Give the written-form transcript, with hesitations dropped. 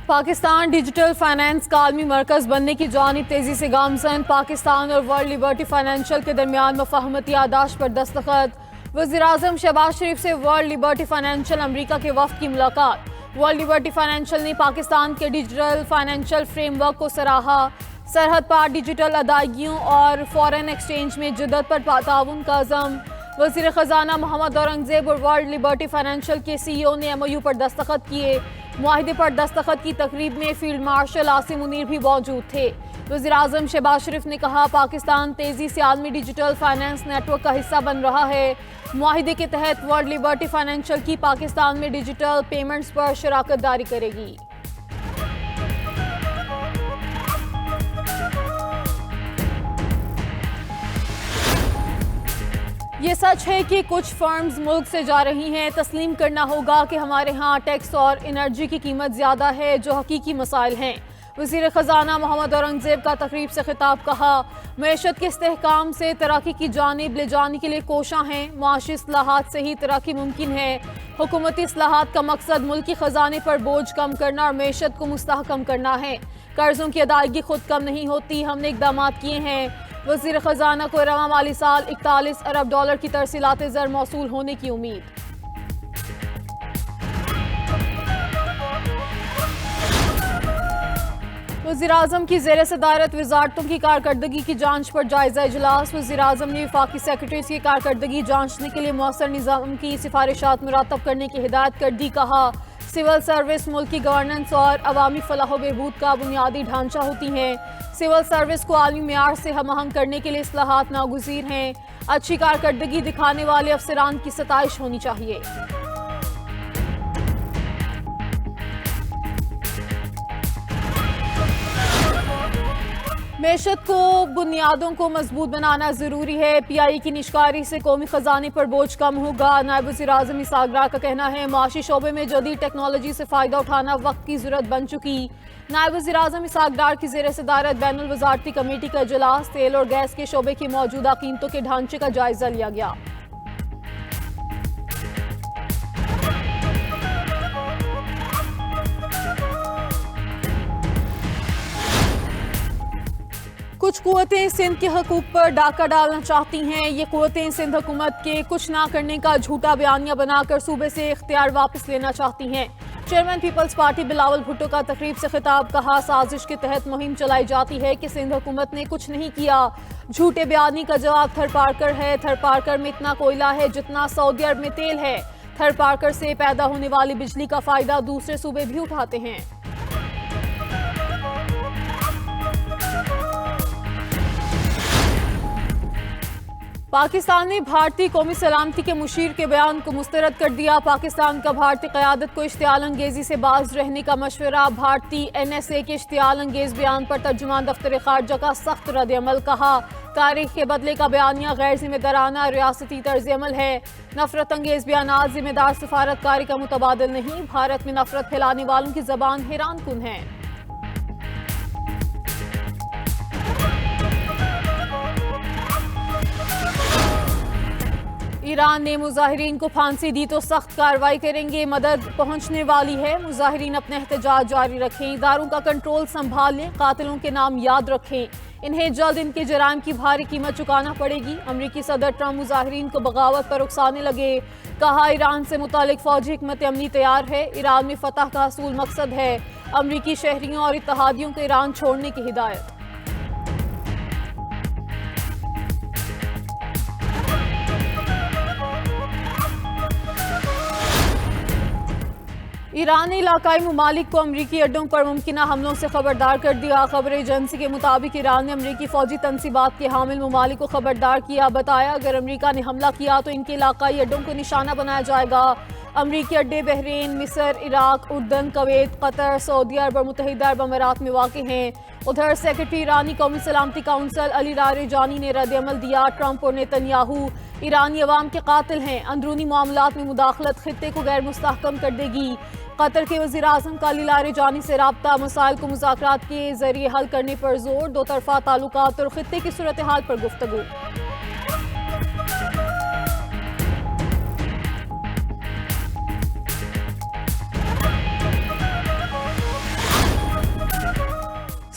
Pakistan digital finance کا عالمی مرکز بننے کی جانب تیزی سے گامزن، پاکستان اور ورلڈ لبرٹی فائنینشل کے درمیان مفاہمتی یادداشت پر دستخط۔ وزیراعظم شہباز شریف سے ورلڈ لبرٹی فائنینشل امریکہ کے وفد کی ملاقات۔ ورلڈ لبرٹی فائنینشل نے پاکستان کے ڈیجیٹل فائنینشل فریم ورک کو سراہا۔ سرحد پار ڈیجیٹل ادائیگیوں اور فورن ایکسچینج میں جدت پر تعاون کا عزم۔ وزیر خزانہ محمد اورنگزیب اور ورلڈ لبرٹی فائنینشل کے سی ای او نے MOU پر دستخط کیے۔ معاہدے پر دستخط کی تقریب میں فیلڈ مارشل عاصم منیر بھی موجود تھے۔ وزیراعظم شہباز شریف نے کہا، پاکستان تیزی سے عالمی ڈیجیٹل فائنانس نیٹ ورک کا حصہ بن رہا ہے۔ معاہدے کے تحت ورلڈ لبرٹی فائنینشل کی پاکستان میں ڈیجیٹل پیمنٹس پر شراکت داری کرے گی۔ یہ سچ ہے کہ کچھ فرمز ملک سے جا رہی ہیں۔ تسلیم کرنا ہوگا کہ ہمارے ہاں ٹیکس اور انرجی کی قیمت زیادہ ہے، جو حقیقی مسائل ہیں۔ وزیر خزانہ محمد اورنگزیب کا تقریب سے خطاب، کہا، معیشت کے استحکام سے ترقی کی جانب لے جانے کے لیے کوشاں ہیں۔ معاشی اصلاحات سے ہی ترقی ممکن ہے۔ حکومتی اصلاحات کا مقصد ملکی خزانے پر بوجھ کم کرنا اور معیشت کو مستحکم کرنا ہے۔ قرضوں کی ادائیگی خود کم نہیں ہوتی، ہم نے اقدامات کیے ہیں۔ وزیر خزانہ کو رواں مالی سال $41 ارب کی ترسیلات زر موصول ہونے کی امید۔ وزیراعظم کی زیر صدارت وزارتوں کی کارکردگی کی جانچ پر جائزہ اجلاس۔ وزیراعظم نے وفاقی سیکرٹریز کی کارکردگی جانچنے کے لیے مؤثر نظام کی سفارشات مرتب کرنے کی ہدایت کر دی۔ کہا، سول سروس ملک کی گورننس اور عوامی فلاح و بہبود کا بنیادی ڈھانچہ ہوتی ہیں۔ سول سروس کو عالمی معیار سے ہم آہنگ کرنے کے لیے اصلاحات ناگزیر ہیں۔ اچھی کارکردگی دکھانے والے افسران کی ستائش ہونی چاہیے۔ معیشت کو بنیادوں کو مضبوط بنانا ضروری ہے۔ PI کی نشکاری سے قومی خزانے پر بوجھ کم ہوگا۔ نائب وزیر اعظم اسحاق ڈار کا کہنا ہے، معاشی شعبے میں جدید ٹیکنالوجی سے فائدہ اٹھانا وقت کی ضرورت بن چکی۔ نائب وزیر اعظم اسحاق ڈار کی زیر صدارت بین الوزارتی کمیٹی کا اجلاس۔ تیل اور گیس کے شعبے کی موجودہ قیمتوں کے ڈھانچے کا جائزہ لیا گیا۔ کچھ قوتیں سندھ کے حقوق پر ڈاکہ ڈالنا چاہتی ہیں۔ یہ قوتیں سندھ حکومت کے کچھ نہ کرنے کا جھوٹا بیانیہ بنا کر صوبے سے اختیار واپس لینا چاہتی ہیں۔ Chairman People's Party Bilawal Bhutto کا تقریب سے خطاب، کہا، سازش کے تحت مہم چلائی جاتی ہے کہ سندھ حکومت نے کچھ نہیں کیا۔ جھوٹے بیانی کا جواب تھر پارکر ہے۔ تھر پارکر میں اتنا کوئلہ ہے جتنا سعودی عرب میں تیل ہے۔ تھر پارکر سے پیدا ہونے والی بجلی کا فائدہ دوسرے صوبے بھی اٹھاتے ہیں۔ پاکستان نے بھارتی قومی سلامتی کے مشیر کے بیان کو مسترد کر دیا۔ پاکستان کا بھارتی قیادت کو اشتعال انگیزی سے باز رہنے کا مشورہ۔ بھارتی NSA کے اشتعال انگیز بیان پر ترجمان دفتر خارجہ کا سخت رد عمل، کہا، تاریخ کے بدلے کا بیانیہ غیر ذمہ دارانہ ریاستی طرز عمل ہے۔ نفرت انگیز بیانات ذمہ دار سفارتکاری کا متبادل نہیں۔ بھارت میں نفرت پھیلانے والوں کی زبان حیران کن ہے۔ ایران نے مظاہرین کو پھانسی دی تو سخت کارروائی کریں گے۔ مدد پہنچنے والی ہے، مظاہرین اپنے احتجاج جاری رکھیں، اداروں کا کنٹرول سنبھال لیں، قاتلوں کے نام یاد رکھیں، انہیں جلد ان کے جرائم کی بھاری قیمت چکانا پڑے گی۔ امریکی صدر ٹرمپ مظاہرین کو بغاوت پر اکسانے لگے، کہا، ایران سے متعلق فوجی حکمت عملی تیار ہے، ایران میں فتح کا حصول مقصد ہے۔ امریکی شہریوں اور اتحادیوں کو ایران چھوڑنے کی ہدایت۔ ایران نے علاقائی ممالک کو امریکی اڈوں پر ممکنہ حملوں سے خبردار کر دیا۔ خبر ایجنسی کے مطابق ایران نے امریکی فوجی تنصیبات کے حامل ممالک کو خبردار کیا، بتایا، اگر امریکہ نے حملہ کیا تو ان کے علاقائی اڈوں کو نشانہ بنایا جائے گا۔ امریکی اڈے بحرین، مصر، عراق، اردن، کویت، قطر، سعودی عرب اور متحدہ عرب امارات میں واقع ہیں۔ ادھر سیکرٹری ایرانی قومی سلامتی کونسل علی لاریجانی نے رد عمل دیا، ٹرمپ اور نیتنیاہو ایرانی عوام کے قاتل ہیں، اندرونی معاملات میں مداخلت خطے کو غیر مستحکم کر دے گی۔ قطر کے وزیر اعظم کا علی لاریجانی سے رابطہ، مسائل کو مذاکرات کے ذریعے حل کرنے پر زور، دو طرفہ تعلقات اور خطے کی صورتحال پر گفتگو۔